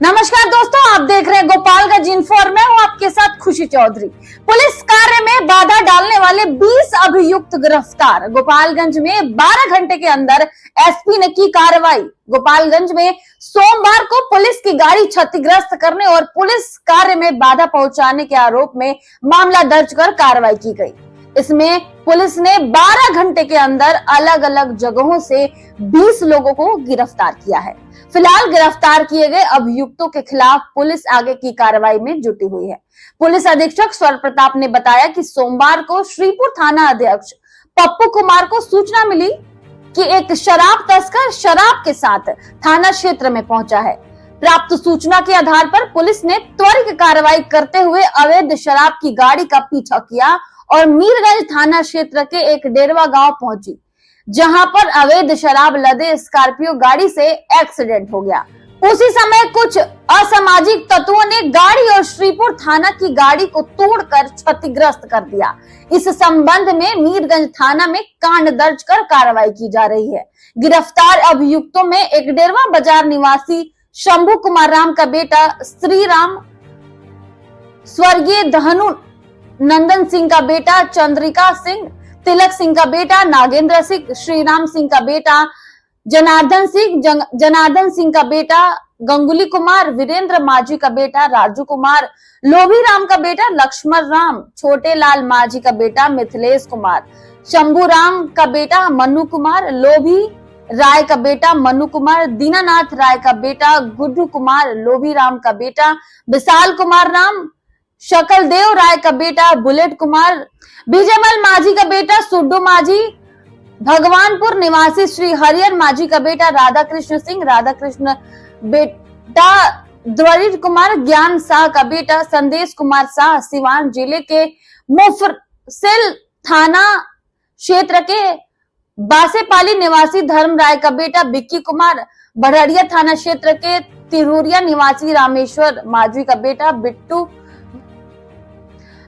नमस्कार दोस्तों, आप देख रहे हैं गोपालगंज इन्फो और मैं हूं आपके साथ खुशी चौधरी। पुलिस कार्य में बाधा डालने वाले 20 अभियुक्त गिरफ्तार। गोपालगंज में 12 घंटे के अंदर एसपी ने की कार्रवाई। गोपालगंज में सोमवार को पुलिस की गाड़ी क्षतिग्रस्त करने और पुलिस कार्य में बाधा पहुंचाने के आरोप में मामला दर्ज कर कार्रवाई की गई। इसमें पुलिस ने 12 घंटे के अंदर अलग अलग जगहों से 20 लोगों को गिरफ्तार किया है। फिलहाल गिरफ्तार किए गए अभियुक्तों के खिलाफ पुलिस आगे की कार्रवाई में जुटी हुई है। पुलिस अधीक्षक स्वर प्रताप ने बताया कि सोमवार को श्रीपुर थाना अध्यक्ष पप्पू कुमार को सूचना मिली कि एक शराब तस्कर शराब के साथ थाना क्षेत्र में पहुंचा है। प्राप्त सूचना के आधार पर पुलिस ने त्वरित कार्रवाई करते हुए अवैध शराब की गाड़ी का पीछा किया और मीरगंज थाना क्षेत्र के एक डेरवा गांव पहुंची, जहां पर अवैध शराब लदे स्कॉर्पियो गाड़ी से एक्सीडेंट हो गया। उसी समय कुछ असामाजिक तत्वों ने गाड़ी और श्रीपुर थाना की गाड़ी को तोड़कर क्षतिग्रस्त कर दिया। इस संबंध में मीरगंज थाना में कांड दर्ज कर कार्रवाई की जा रही है। गिरफ्तार अभियुक्तों में एक डेरवा बाजार निवासी शंभू कुमार राम का बेटा श्री राम, स्वर्गीय धनु नंदन सिंह का बेटा चंद्रिका सिंह, तिलक सिंह का बेटा नागेंद्र सिंह, श्री राम सिंह का बेटा जनार्दन सिंह का बेटा गंगुली कुमार, वीरेंद्र माझी का बेटा राजू कुमार, लोभी राम का बेटा लक्ष्मण राम, छोटे लाल माझी का बेटा मिथिलेश कुमार, शंभू राम का बेटा मनु कुमार, लोभी राय का बेटा मनु कुमार, दीनानाथ राय का बेटा गुड्डू कुमार, लोभी राम का बेटा विशाल कुमार राम, शकल देव राय का बेटा बुलेट कुमार, विजयमल माझी का बेटा सुड्डू माझी, भगवानपुर निवासी श्री हरिहर माझी का बेटा राधा कृष्ण सिंह, राधा कृष्ण बेटा द्वरित कुमार, ज्ञान शाह का बेटा संदेश कुमार शाह, सिवान जिले के मुफस्सिल थाना क्षेत्र के बासेपाली निवासी धर्म राय का बेटा बिक्की कुमार, बढ़िया थाना क्षेत्र के तिरुरिया निवासी रामेश्वर माझी का बेटा बिट्टू,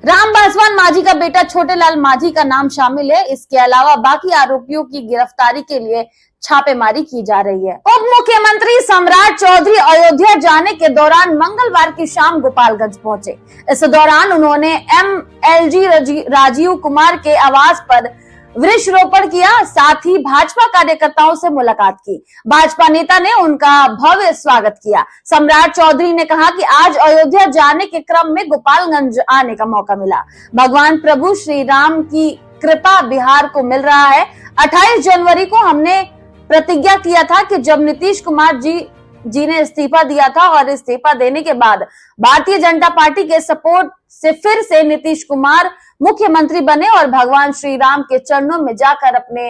राम पासवान माझी का बेटा छोटे लाल माझी का नाम शामिल है। इसके अलावा बाकी आरोपियों की गिरफ्तारी के लिए छापेमारी की जा रही है। उप मुख्यमंत्री सम्राट चौधरी अयोध्या जाने के दौरान मंगलवार की शाम गोपालगंज पहुंचे। इस दौरान उन्होंने MLG राजीव कुमार के आवास पर वृक्षारोपण किया, साथ ही भाजपा कार्यकर्ताओं से मुलाकात की। भाजपा नेता ने उनका भव्य स्वागत किया। सम्राट चौधरी ने कहा कि आज अयोध्या जाने के क्रम में गोपालगंज आने का मौका मिला। भगवान प्रभु श्री राम की कृपा बिहार को मिल रहा है। 28 जनवरी को हमने प्रतिज्ञा किया था कि जब नीतीश कुमार जी ने इस्तीफा दिया था और इस्तीफा देने के बाद भारतीय जनता पार्टी के सपोर्ट से फिर से नीतीश कुमार मुख्यमंत्री बने और भगवान श्री राम के चरणों में जाकर अपने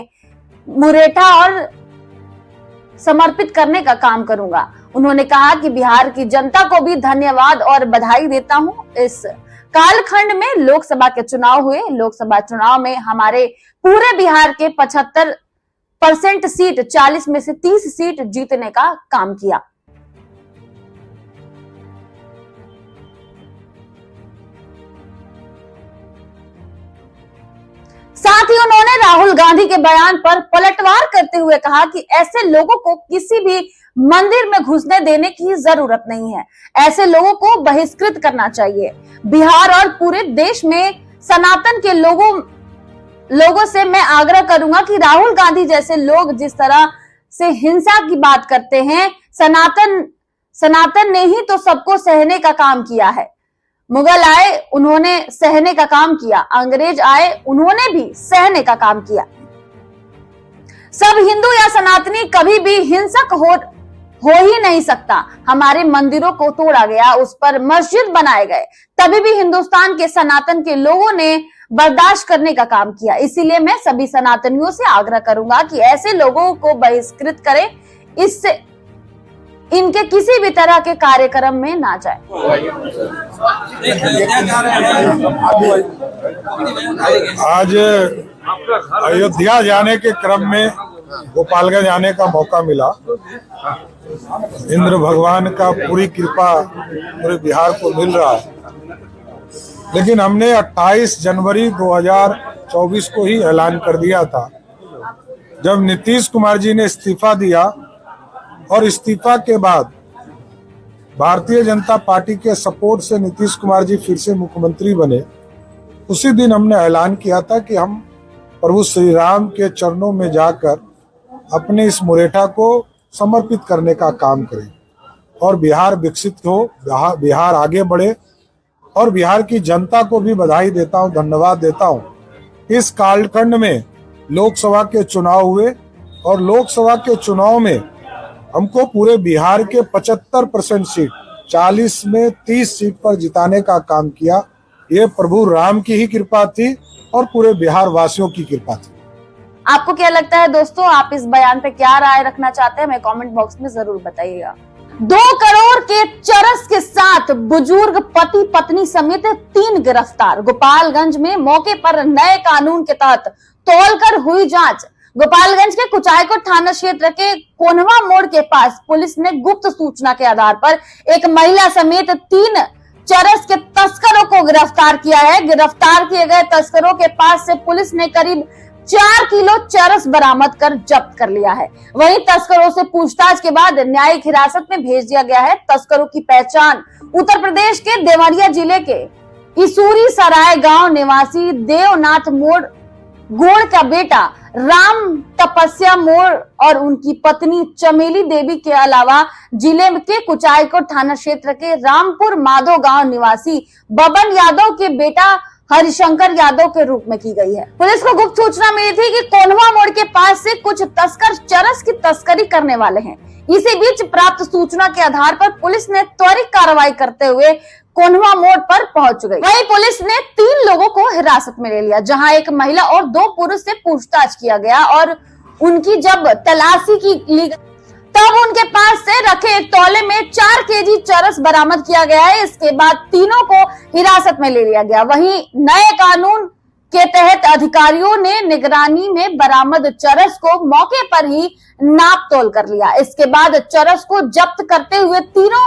मुरेठा और समर्पित करने का काम करूंगा। उन्होंने कहा कि बिहार की जनता को भी धन्यवाद और बधाई देता हूं। इस कालखंड में लोकसभा के चुनाव हुए। लोकसभा चुनाव में हमारे पूरे बिहार के 75% सीट, 40 में से 30 सीट जीतने का काम किया। साथ ही उन्होंने राहुल गांधी के बयान पर पलटवार करते हुए कहा कि ऐसे लोगों को किसी भी मंदिर में घुसने देने की जरूरत नहीं है। ऐसे लोगों को बहिष्कृत करना चाहिए। बिहार और पूरे देश में सनातन के लोगों से मैं आग्रह करूंगा कि राहुल गांधी जैसे लोग जिस तरह से हिंसा की बात करते हैं, सनातन ने ही तो सबको सहने का काम किया है। मुगल आए, उन्होंने सहने का काम किया। अंग्रेज आए, उन्होंने भी सहने का काम किया। सब हिंदू या सनातनी कभी भी हिंसक हो ही नहीं सकता। हमारे मंदिरों को तोड़ा गया, उस पर मस्जिद बनाए गए, तभी भी हिंदुस्तान के सनातन के लोगों ने बर्दाश्त करने का काम किया। इसीलिए मैं सभी सनातनियों से आग्रह करूंगा कि ऐसे लोगों को बहिष्कृत करें, इससे इनके किसी भी तरह के कार्यक्रम में ना जाए। आज अयोध्या जाने के क्रम में गोपालगंज आने का मौका मिला। इंद्र भगवान का पूरी कृपा पूरे बिहार को मिल रहा है, लेकिन हमने 28 जनवरी 2024 को ही ऐलान कर दिया था, जब नीतीश कुमार जी ने इस्तीफा दिया और इस्तीफा के बाद भारतीय जनता पार्टी के सपोर्ट से नीतीश कुमार जी फिर से मुख्यमंत्री बने, उसी दिन हमने ऐलान किया था कि हम प्रभु श्री राम के चरणों में जाकर अपने इस मुरेठा को समर्पित करने का काम करें और बिहार विकसित हो, बिहार आगे बढ़े। और बिहार की जनता को भी बधाई देता हूं, धन्यवाद देता हूं। इस कालखंड में लोकसभा के चुनाव हुए और लोकसभा के चुनाव में हमको पूरे बिहार के 75% सीट, 40 में 30 सीट पर जिताने का काम किया। ये प्रभु राम की ही कृपा थी और पूरे बिहार वासियों की कृपा थी। आपको क्या लगता है दोस्तों, आप इस बयान पे क्या राय रखना चाहते हैं, हमें कमेंट बॉक्स में जरूर बताइएगा। 2 करोड़ के चरस के साथ बुजुर्ग पति पत्नी समेत 3 गिरफ्तार। गोपालगंज में मौके पर नए कानून के तहत तौलकर हुई जांच। गोपालगंज के कुचायकोट थाना क्षेत्र के कोनवा मोड़ के पास पुलिस ने गुप्त सूचना के आधार पर एक महिला समेत 3 चरस के तस्करों को गिरफ्तार किया है। गिरफ्तार किए गए तस्करों के पास से पुलिस ने करीब 4 किलो चरस बरामद कर जब्त कर लिया है। वहीं तस्करों से पूछताछ के बाद न्यायिक हिरासत में भेज दिया गया है। तस्करों की पहचान उत्तर प्रदेश के देवरिया जिले के इसूरी सराय गांव निवासी देवनाथ मोड़ गोड़ का बेटा राम तपस्या मोड़ और उनकी पत्नी चमेली देवी के अलावा जिले के कुचायकोट थाना क्षेत्र के रामपुर माधो गांव निवासी बबन यादव के बेटा हरिशंकर यादव के रूप में की गई है। पुलिस को गुप्त सूचना मिली थी कि कोनवा मोड़ के पास से कुछ तस्कर चरस की तस्करी करने वाले हैं। इसी बीच प्राप्त सूचना के आधार पर पुलिस ने त्वरित कार्रवाई करते हुए कोनवा मोड़ पर पहुंच गई। वहीं पुलिस ने 3 लोगों को हिरासत में ले लिया, जहां एक महिला और 2 पुरुष से पूछताछ किया गया और उनकी जब तलाशी की ली तब उनके पास से रखे एक तौले में 4 केजी चरस बरामद किया गया है। इसके बाद तीनों को हिरासत में ले लिया गया। वहीं नए कानून के तहत अधिकारियों ने निगरानी में बरामद चरस को मौके पर ही नाप तोल कर लिया। इसके बाद चरस को जब्त करते हुए तीनों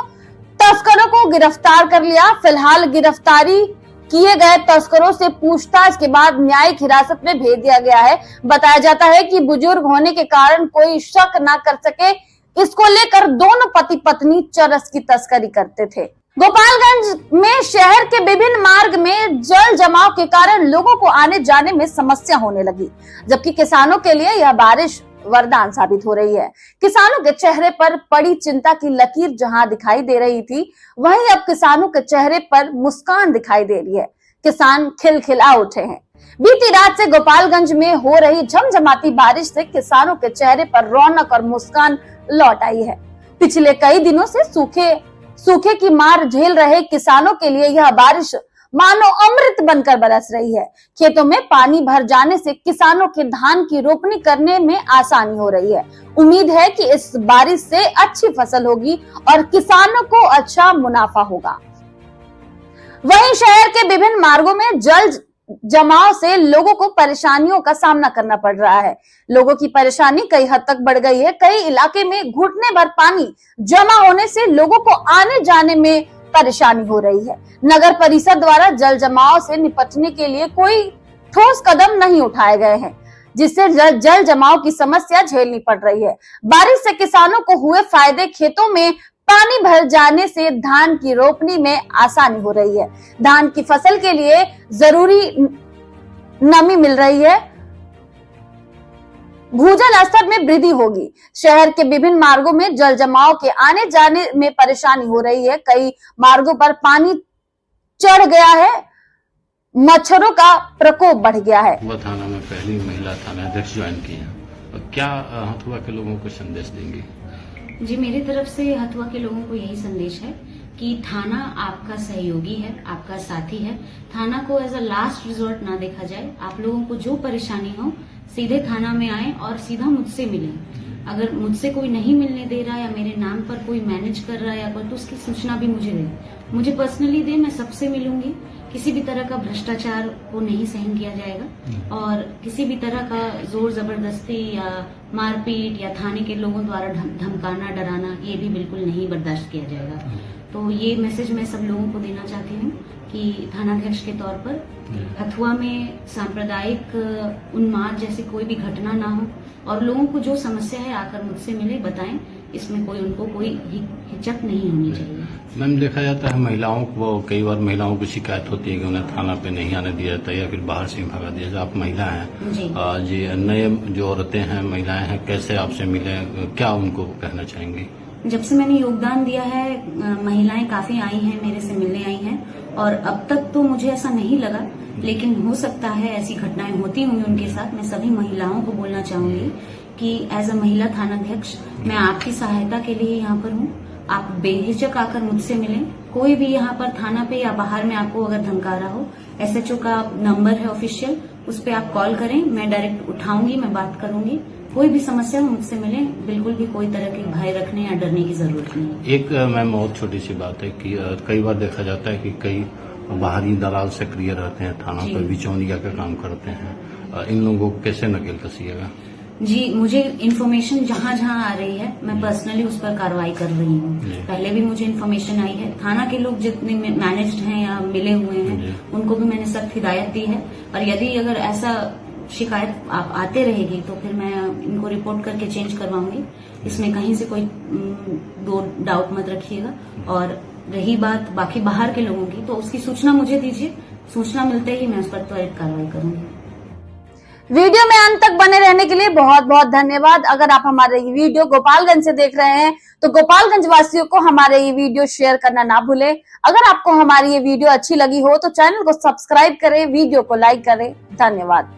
तस्करों को गिरफ्तार कर लिया। फिलहाल गिरफ्तारी किए गए तस्करों से पूछताछ के बाद न्यायिक हिरासत में भेज दिया गया है। बताया जाता है कि बुजुर्ग होने के कारण कोई शक न कर सके, इसको लेकर दोनों पति पत्नी चरस की तस्करी करते थे। गोपालगंज में शहर के विभिन्न मार्ग में जल जमाव के कारण लोगों को आने जाने में समस्या होने लगी, जबकि किसानों के लिए यह बारिश वरदान साबित हो रही है। किसानों के चेहरे पर पड़ी चिंता की लकीर जहां दिखाई दे रही थी, वहीं अब किसानों के चेहरे पर मुस्कान दिखाई दे रही है। किसान खिलखिला उठे हैं। बीती रात से गोपालगंज में हो रही झमझमाती बारिश से किसानों के चेहरे पर रौनक और मुस्कान लौट आई है। पिछले कई दिनों से सूखे की मार झेल रहे किसानों के लिए यह बारिश मानो अमृत बनकर बरस रही है। खेतों में पानी भर जाने से किसानों के धान की रोपनी करने में आसानी हो रही है। उम्मीद है कि इस बारिश से अच्छी फसल होगी और किसानों को अच्छा मुनाफा होगा। वहीं शहर के विभिन्न मार्गों में जल जमाव से लोगों को परेशानियों का सामना करना पड़ रहा है। लोगों की परेशानी कई हद तक बढ़ गई है। कई इलाके में घुटने भर पानी जमा होने से लोगों को आने जाने में परेशानी हो रही है। नगर परिषद द्वारा जल जमाव से निपटने के लिए कोई ठोस कदम नहीं उठाए गए हैं, जिससे जल जमाव की समस्या झेलनी पड़ रही है। बारिश से किसानों को हुए फायदे, खेतों में पानी भर जाने से धान की रोपनी में आसानी हो रही है। धान की फसल के लिए जरूरी नमी मिल रही है। भूजल स्तर में वृद्धि होगी। शहर के विभिन्न मार्गों में जल जमाव के आने जाने में परेशानी हो रही है। कई मार्गों पर पानी चढ़ गया है, मच्छरों का प्रकोप बढ़ गया है। हथुआ थाना में पहली महिला थाना अध्यक्ष ज्वाइन की है, और क्या हथुआ के लोगों को संदेश देंगे? जी, मेरी तरफ से हथुआ के लोगों को यही संदेश है कि थाना आपका सहयोगी है, आपका साथी है। थाना को एज अ लास्ट रिजॉर्ट ना देखा जाए। आप लोगों को जो परेशानी हो सीधे थाना में आए और सीधा मुझसे मिलें। अगर मुझसे कोई नहीं मिलने दे रहा या मेरे नाम पर कोई मैनेज कर रहा है या कोई, तो उसकी सूचना भी मुझे दे, मुझे पर्सनली दे। मैं सबसे मिलूंगी। किसी भी तरह का भ्रष्टाचार को नहीं सहन किया जाएगा और किसी भी तरह का जोर जबरदस्ती या मारपीट या थाने के लोगों द्वारा धमकाना, डराना, ये भी बिल्कुल नहीं बर्दाश्त किया जाएगा। तो ये मैसेज मैं सब लोगों को देना चाहती हूँ कि थानाध्यक्ष के तौर पर हथुआ में सांप्रदायिक उन्माद जैसी कोई भी घटना ना हो और लोगों को जो समस्या है आकर मुझसे मिले, बताएं। इसमें कोई उनको कोई हिचक नहीं होनी चाहिए। मैम, देखा जाता है महिलाओं को, कई बार महिलाओं की शिकायत होती है कि उन्हें थाना पे नहीं आने दिया जाता या फिर बाहर से ही भगा दिया जाता। आप महिला हैं जी, नए जो औरतें हैं, महिलाएं हैं, कैसे आपसे मिले, क्या उनको कहना चाहेंगी? जब से मैंने योगदान दिया है महिलाएं काफी आई हैं, मेरे से मिलने आई हैं, और अब तक तो मुझे ऐसा नहीं लगा, लेकिन हो सकता है ऐसी घटनाएं होती होंगी उनके साथ। मैं सभी महिलाओं को बोलना चाहूंगी कि एज अ महिला थानाध्यक्ष मैं आपकी सहायता के लिए यहाँ पर हूँ। आप बेहिचक आकर मुझसे मिलें। कोई भी यहाँ पर थाना पे या बाहर में आपको अगर धमका रहा हो, SHO का नंबर है ऑफिशियल, उस पर आप कॉल करें, मैं डायरेक्ट उठाऊंगी, मैं बात करूंगी। कोई भी समस्या हो मुझसे मिलें, बिल्कुल भी कोई तरह के भय रखने या डरने की जरूरत नहीं। एक मैम और छोटी सी बात है कि कई बार देखा जाता है कि कई बाहरी दलाल सक्रिय रहते हैं, थाना पर बिचौलिया का काम करते हैं। इन लोगों को कैसे नकेल कसिएगा? जी, मुझे इन्फॉर्मेशन जहाँ जहाँ आ रही है मैं पर्सनली उस पर कार्रवाई कर रही हूँ। पहले भी मुझे इन्फॉर्मेशन आई है, थाना के लोग जितने मैनेज्ड हैं या मिले हुए हैं उनको भी मैंने सख्त हिदायत दी है, और यदि अगर ऐसा शिकायत आप आते रहेगी तो फिर मैं इनको रिपोर्ट करके चेंज करवाऊंगी। इसमें कहीं से कोई दो डाउट मत रखिएगा। और रही बात बाकी बाहर के लोगों की, तो उसकी सूचना मुझे दीजिए, सूचना मिलते ही मैं उस पर त्वरित कार्रवाई करूंगी। वीडियो में अंत तक बने रहने के लिए बहुत बहुत धन्यवाद। अगर आप हमारे ये वीडियो गोपालगंज से देख रहे हैं तो गोपालगंज वासियों को हमारे ये वीडियो शेयर करना ना भूलें। अगर आपको हमारी ये वीडियो अच्छी लगी हो तो चैनल को सब्सक्राइब करें, वीडियो को लाइक करें। धन्यवाद।